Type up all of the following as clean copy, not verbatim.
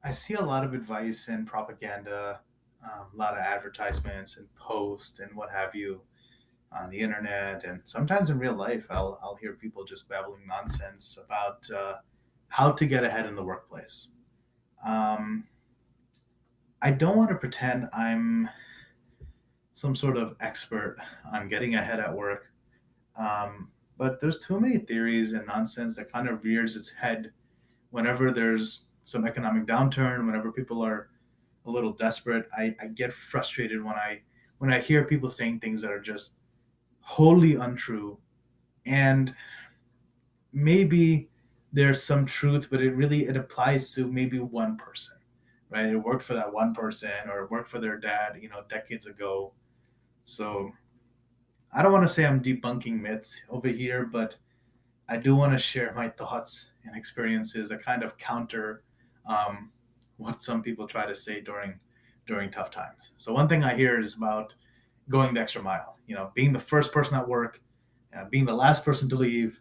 I see a lot of advice and propaganda, a lot of advertisements and posts and what have you on the internet, and sometimes in real life, I'll hear people just babbling nonsense about how to get ahead in the workplace. Um, I don't want to pretend I'm some sort of expert on getting ahead at work, but there's too many theories and nonsense that kind of rears its head whenever there's some economic downturn, whenever people are a little desperate. I get frustrated when I hear people saying things that are just wholly untrue. And maybe there's some truth, but it applies to maybe one person, right? It worked for that one person, or it worked for their dad, decades ago. So I don't want to say I'm debunking myths over here, but I do want to share my thoughts and experiences that kind of counter um, what some people try to say during tough times. So one thing I hear is about going the extra mile. Being the first person at work, being the last person to leave,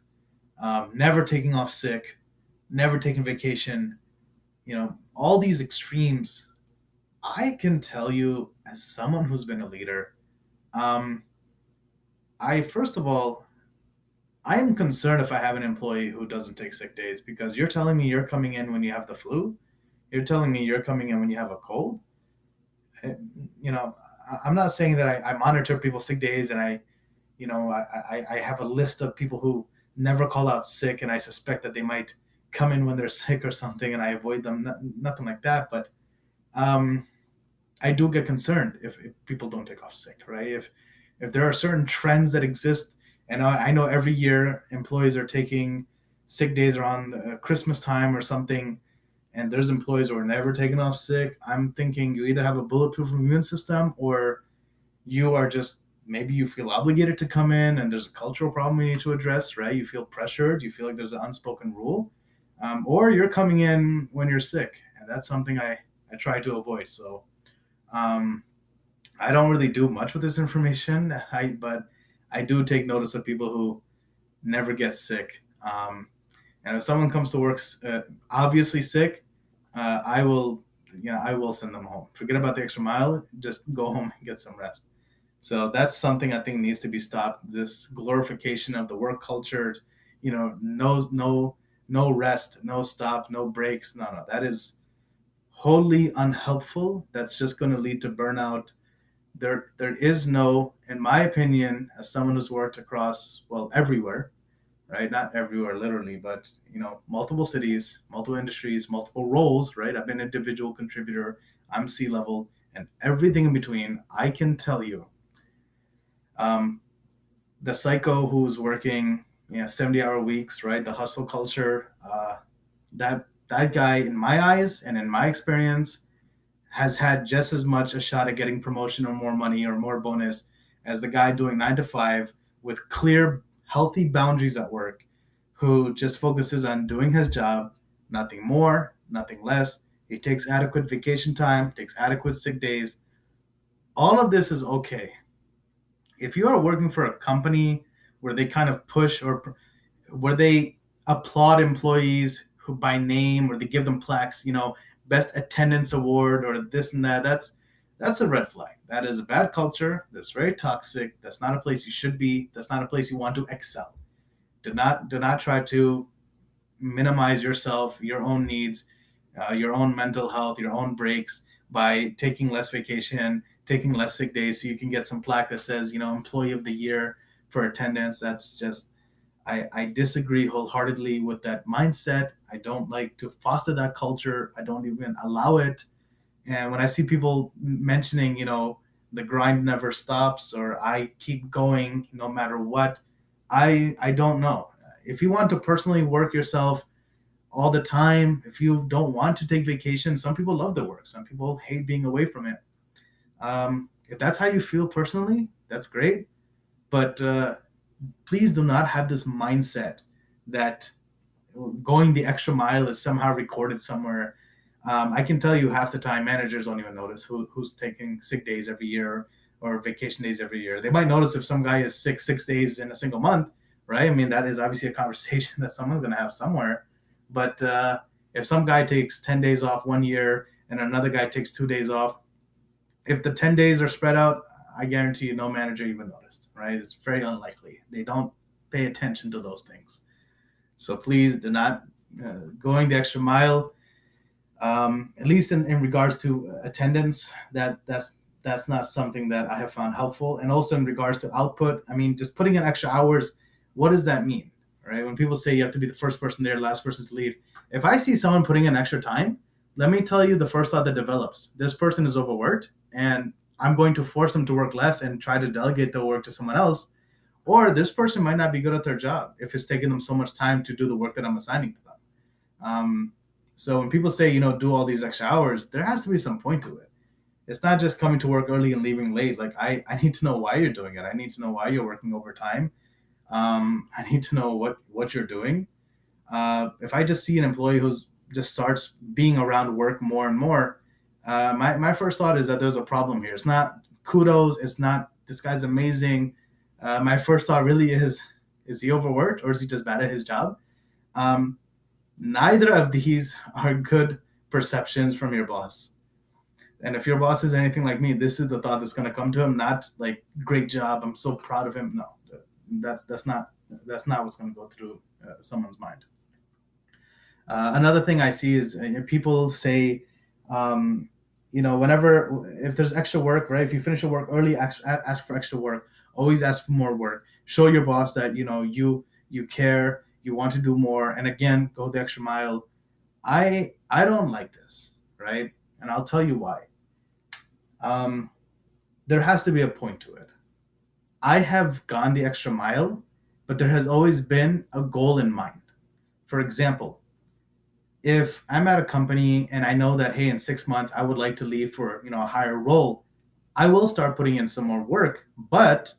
never taking off sick, never taking vacation. All these extremes. I can tell you, as someone who's been a leader, um, I first of all I'm concerned if I have an employee who doesn't take sick days, because you're telling me you're coming in when you have the flu. You're telling me you're coming in when you have a cold. Eh, You know, I'm not saying that I monitor people's sick days, and I have a list of people who never call out sick, and I suspect that they might come in when they're sick or something, and I avoid them. Nothing like that. But um, I do get concerned if people don't take off sick, right? If there are certain trends that exist, and I know every year employees are taking sick days around Christmas time or something, and there's employees who are never taking off sick. I'm thinking you either have a bulletproof immune system, or you are just, maybe you feel obligated to come in, and there's a cultural problem you need to address, right? You feel pressured, you feel like there's an unspoken rule, or you're coming in when you're sick, and that's something I try to avoid. So um, I don't really do much with this information. But I do take notice of people who never get sick. And if someone comes to work obviously sick, I will, I will send them home. Forget about the extra mile. Just go home and get some rest. So that's something I think needs to be stopped. This glorification of the work culture, no rest, no stop, no breaks. No, that is wholly unhelpful. That's just going to lead to burnout. There is no, in my opinion, as someone who's worked across, well, everywhere, right? Not everywhere literally, but multiple cities, multiple industries, multiple roles, right? I've been an individual contributor, I'm C-level, and everything in between. I can tell you, um, the psycho who's working 70-hour weeks, right? The hustle culture, that guy, in my eyes and in my experience, has had just as much a shot at getting promotion or more money or more bonus as the guy doing 9 to 5 with clear, healthy boundaries at work, who just focuses on doing his job, nothing more, nothing less. He takes adequate vacation time, takes adequate sick days. All of this is okay. If you are working for a company where they kind of push, or where they applaud employees who by name, or they give them plaques, best attendance award or this and that, that's a red flag. That is a bad culture. That's very toxic. That's not a place you should be. That's not a place you want to excel. Do not try to minimize yourself, your own needs, your own mental health, your own breaks by taking less vacation, taking less sick days, so you can get some plaque that says, employee of the year for attendance. That's just, I disagree wholeheartedly with that mindset. I don't like to foster that culture. I don't even allow it. And when I see people mentioning, the grind never stops, or I keep going no matter what, I don't know. If you want to personally work yourself all the time, if you don't want to take vacation, some people love their work. Some people hate being away from it. If that's how you feel personally, that's great. But please do not have this mindset that going the extra mile is somehow recorded somewhere. I can tell you, half the time managers don't even notice who's taking sick days every year or vacation days every year. They might notice if some guy is sick 6 days in a single month, right? I mean, that is obviously a conversation that someone's going to have somewhere. But If some guy takes 10 days off 1 year and another guy takes 2 days off, if the 10 days are spread out, I guarantee you no manager even noticed, right? It's very unlikely. They don't pay attention to those things. So please do not going the extra mile, at least in regards to attendance, that's not something that I have found helpful. And also in regards to output, I mean, just putting in extra hours, what does that mean, right? When people say you have to be the first person there, last person to leave, if I see someone putting in extra time, let me tell you the first thought that develops. This person is overworked, and I'm going to force them to work less and try to delegate the work to someone else. Or this person might not be good at their job if it's taking them so much time to do the work that I'm assigning to them. So when people say, do all these extra hours, there has to be some point to it. It's not just coming to work early and leaving late. Like I need to know why you're doing it. I need to know why you're working overtime. I need to know what you're doing. If I just see an employee who's just starts being around work more and more, my first thought is that there's a problem here. It's not kudos. It's not this guy's amazing. My first thought really is he overworked or is he just bad at his job? Neither of these are good perceptions from your boss. And if your boss is anything like me, this is the thought that's going to come to him, not like, great job, I'm so proud of him. No, that's not what's going to go through someone's mind. Another thing I see is people say, whenever, if there's extra work, right? If you finish your work early, ask for extra work. Always ask for more work. Show your boss that, you care, you want to do more. And again, go the extra mile. I don't like this, right? And I'll tell you why. There has to be a point to it. I have gone the extra mile, but there has always been a goal in mind. For example, if I'm at a company and I know that, hey, in 6 months, I would like to leave for, a higher role, I will start putting in some more work, but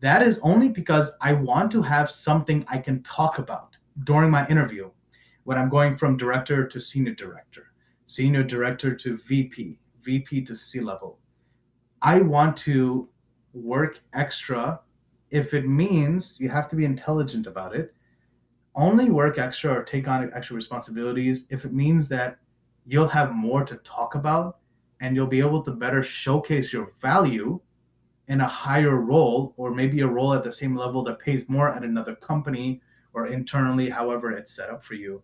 that is only because I want to have something I can talk about during my interview when I'm going from director to senior director to VP to C-level. I want to work extra if it means you have to be intelligent about it. Only work extra or take on extra responsibilities if it means that you'll have more to talk about and you'll be able to better showcase your value in a higher role, or maybe a role at the same level that pays more at another company or internally, however it's set up for you.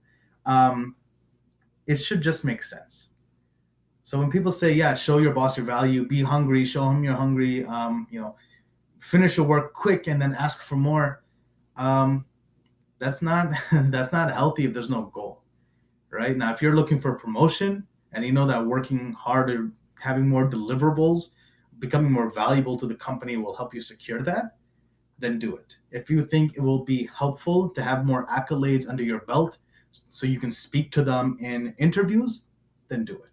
It should just make sense. So when people say, yeah, show your boss your value, be hungry, show him you're hungry, finish your work quick and then ask for more. That's not healthy if there's no goal, right? Now, if you're looking for a promotion and you know that working harder, having more deliverables, becoming more valuable to the company will help you secure that, then do it. If you think it will be helpful to have more accolades under your belt so you can speak to them in interviews, then do it.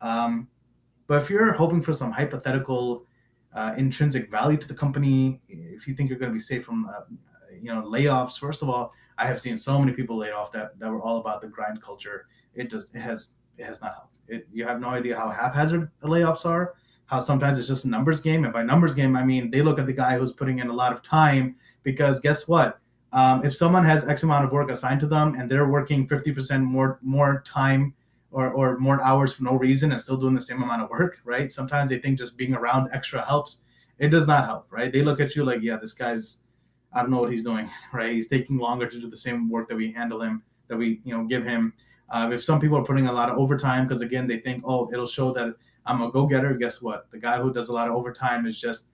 But if you're hoping for some hypothetical intrinsic value to the company, if you think you're going to be safe from layoffs, first of all, I have seen so many people laid off that were all about the grind culture. It has not helped. You have no idea how haphazard the layoffs are, how sometimes it's just a numbers game. And by numbers game, I mean they look at the guy who's putting in a lot of time, because guess what? If someone has X amount of work assigned to them and they're working 50% more time or more hours for no reason and still doing the same amount of work, right? Sometimes they think just being around extra helps. It does not help, right? They look at you like, yeah, this guy's, I don't know what he's doing, right? He's taking longer to do the same work that we handle him, that we give him. If some people are putting a lot of overtime because, again, they think, oh, it'll show that I'm a go-getter. Guess what? The guy who does a lot of overtime is just,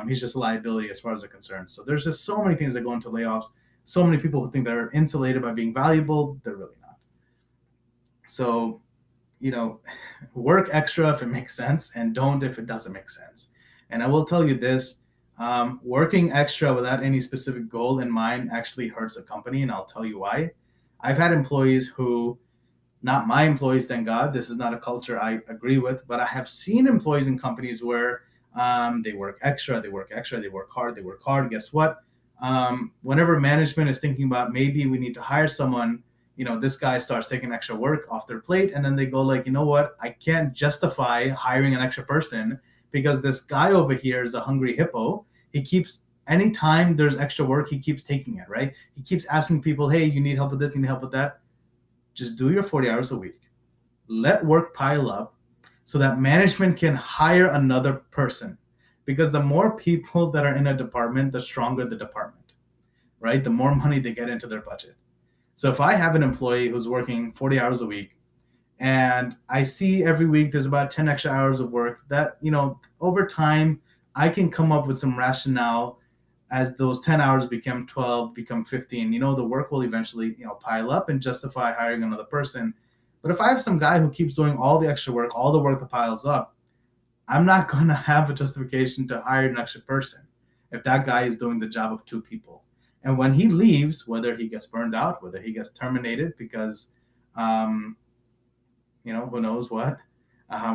he's just a liability as far as they're concerned. So there's just so many things that go into layoffs. So many people who think they're insulated by being valuable. They're really not. So, work extra if it makes sense and don't if it doesn't make sense. And I will tell you this, working extra without any specific goal in mind actually hurts a company, and I'll tell you why. I've had employees who, not my employees, thank God, this is not a culture I agree with, but I have seen employees in companies where they work extra, they work hard. Guess what? Whenever management is thinking about maybe we need to hire someone, this guy starts taking extra work off their plate, and then they go like, you know what? I can't justify hiring an extra person because this guy over here is a hungry hippo. He keeps, anytime there's extra work, he keeps taking it, right? He keeps asking people, hey, you need help with this, you need help with that. Just do your 40 hours a week. Let work pile up so that management can hire another person. Because the more people that are in a department, the stronger the department, right? The more money they get into their budget. So if I have an employee who's working 40 hours a week, and I see every week there's about 10 extra hours of work that, over time, I can come up with some rationale as those 10 hours become 12, become 15, the work will eventually, pile up and justify hiring another person. But if I have some guy who keeps doing all the extra work, all the work that piles up, I'm not going to have a justification to hire an extra person if that guy is doing the job of two people. And when he leaves, whether he gets burned out, whether he gets terminated because, who knows what,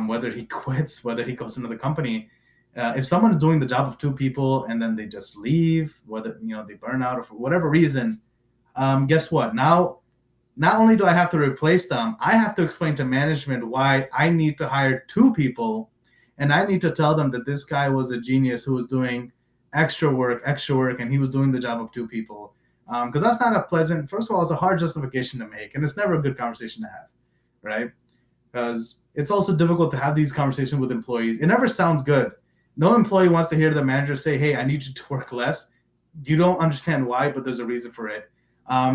whether he quits, whether he goes into the company, if someone is doing the job of two people and then they just leave, whether, they burn out or for whatever reason, guess what? Now, not only do I have to replace them, I have to explain to management why I need to hire two people. And I need to tell them that this guy was a genius who was doing extra work, and he was doing the job of two people. Because that's not a pleasant, first of all, it's a hard justification to make. And it's never a good conversation to have, right? Because it's also difficult to have these conversations with employees. It never sounds good. No employee wants to hear the manager say, hey, I need you to work less. You don't understand why, but there's a reason for it.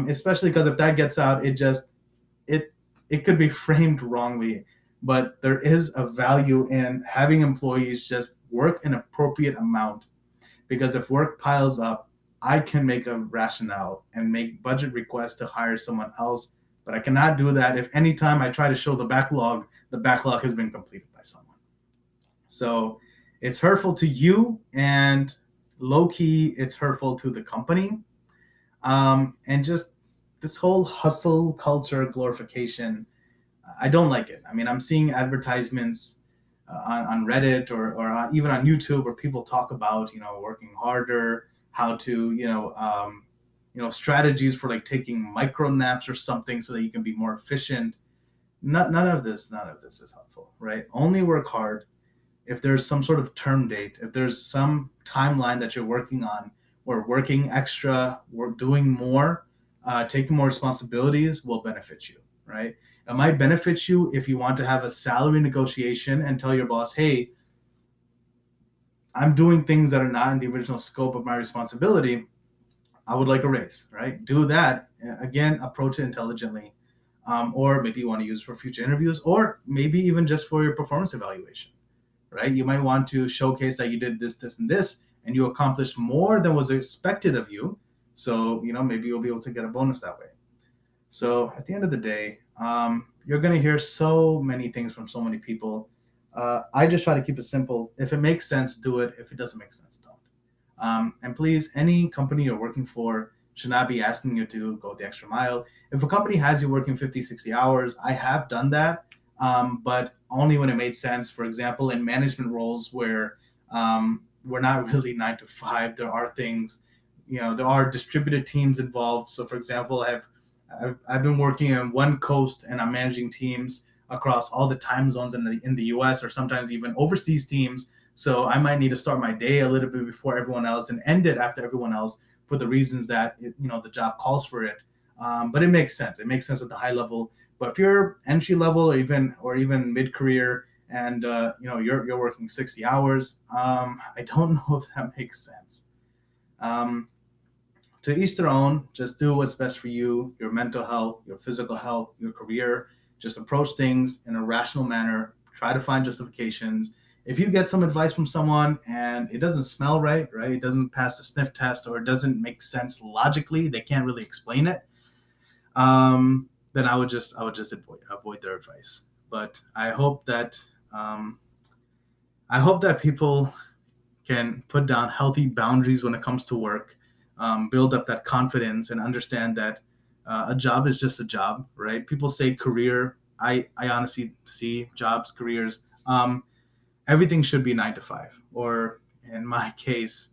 Especially because if that gets out, it could be framed wrongly. But there is a value in having employees just work an appropriate amount. Because if work piles up, I can make a rationale and make budget requests to hire someone else. But I cannot do that if anytime I try to show the backlog has been completed by someone. So it's hurtful to you, and low-key, it's hurtful to the company. And just this whole hustle culture glorification, I don't like it. I mean, I'm seeing advertisements on Reddit or even on YouTube where people talk about, working harder, how to, strategies for like taking micro naps or something so that you can be more efficient. None of this is helpful, right? Only work hard if there's some sort of term date, if there's some timeline that you're working on, or working extra, or doing more, taking more responsibilities will benefit you, right? It might benefit you if you want to have a salary negotiation and tell your boss, hey, I'm doing things that are not in the original scope of my responsibility. I would like a raise, right? Do that. Again, approach it intelligently. Or maybe you want to use it for future interviews, or maybe even just for your performance evaluation, right? You might want to showcase that you did this, this, and this, and you accomplished more than was expected of you. So, maybe you'll be able to get a bonus that way. So at the end of the day, you're going to hear so many things from so many people. I just try to keep it simple. If it makes sense, do it. If it doesn't make sense, don't. And please, any company you're working for should not be asking you to go the extra mile. If a company has you working 50, 60 hours, I have done that, but only when it made sense. For example, in management roles where we're not really 9 to 5, there are things, there are distributed teams involved. So for example, I've been working on one coast and I'm managing teams across all the time zones in the US, or sometimes even overseas teams. So I might need to start my day a little bit before everyone else and end it after everyone else for the reasons that the job calls for it. But it makes sense. It makes sense at the high level. But if you're entry level or even mid-career and you're working 60 hours, I don't know if that makes sense. To each their own. Just do what's best for you, your mental health, your physical health, your career. Just approach things in a rational manner. Try to find justifications. If you get some advice from someone and it doesn't smell right, it doesn't pass the sniff test, or it doesn't make sense logically, they can't really explain it, then I would just avoid their advice. But I hope that people can put down healthy boundaries when it comes to work, build up that confidence, and understand that a job is just a job, right? People say career. I honestly see jobs, careers. Everything should be 9 to 5, or in my case,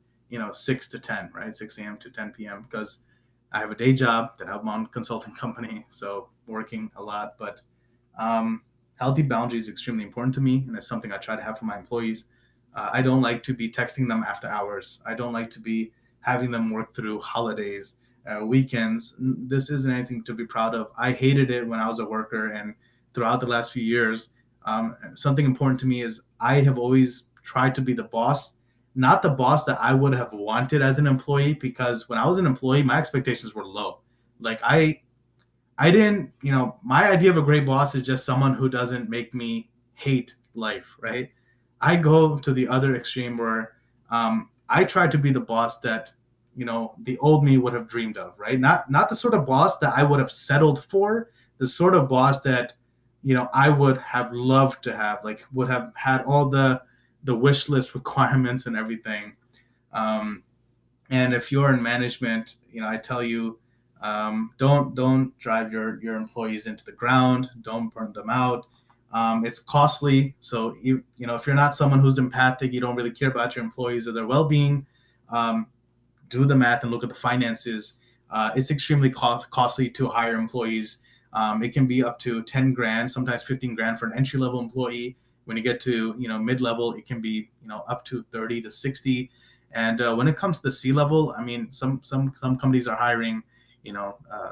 6 to 10, right? 6 a.m. to 10 p.m. because I have a day job that I'm on consulting company, so working a lot. But healthy boundaries is extremely important to me, and it's something I try to have for my employees. I don't like to be texting them after hours. I don't like to be having them work through holidays. weekends. This isn't anything to be proud of. I hated it when I was a worker, and throughout the last few years, something important to me is I have always tried to be the boss, not the boss that I would have wanted as an employee, because when I was an employee, my expectations were low. Like I didn't, my idea of a great boss is just someone who doesn't make me hate life, right? I go to the other extreme where I try to be the boss that, the old me would have dreamed of, right? Not the sort of boss that I would have settled for, the sort of boss that, I would have loved to have, like would have had all the wish list requirements and everything. Um, and if you're in management, I tell you, don't drive your employees into the ground. Don't burn them out. It's costly. So if you're not someone who's empathic, you don't really care about your employees or their well-being. Um, do the math and look at the finances. It's extremely costly to hire employees. It can be up to 10 grand, sometimes 15 grand for an entry level employee. When you get to mid level, it can be up to 30 to 60. And when it comes to the C level, I mean, some companies are hiring,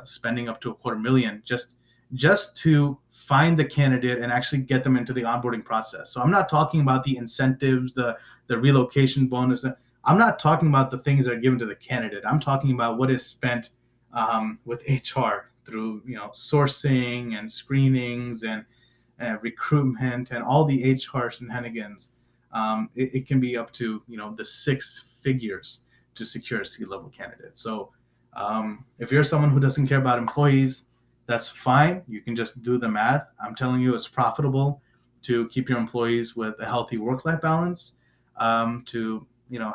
spending up to $250,000 just to find the candidate and actually get them into the onboarding process. So I'm not talking about the incentives, the relocation bonus. I'm not talking about the things that are given to the candidate. I'm talking about what is spent with HR through sourcing and screenings and recruitment and all the HR shenanigans. It can be up to the six figures to secure a C-level candidate. So if you're someone who doesn't care about employees, that's fine. You can just do the math. I'm telling you, it's profitable to keep your employees with a healthy work-life balance, to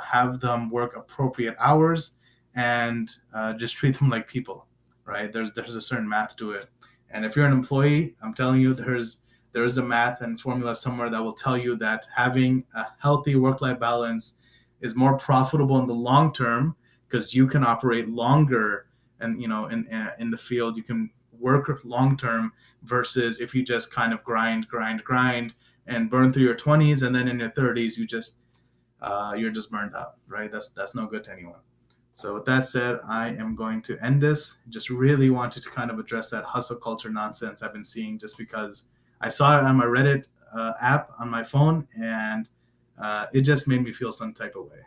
have them work appropriate hours, and just treat them like people, right? There's a certain math to it. And if you're an employee, I'm telling you, there is a math and formula somewhere that will tell you that having a healthy work-life balance is more profitable in the long term, because you can operate longer, and in the field you can work long term, versus if you just kind of grind and burn through your 20s, and then in your 30s you're just burned out, right? That's no good to anyone. So with that said, I am going to end this. Just really wanted to kind of address that hustle culture nonsense I've been seeing, just because I saw it on my Reddit app on my phone, and it just made me feel some type of way.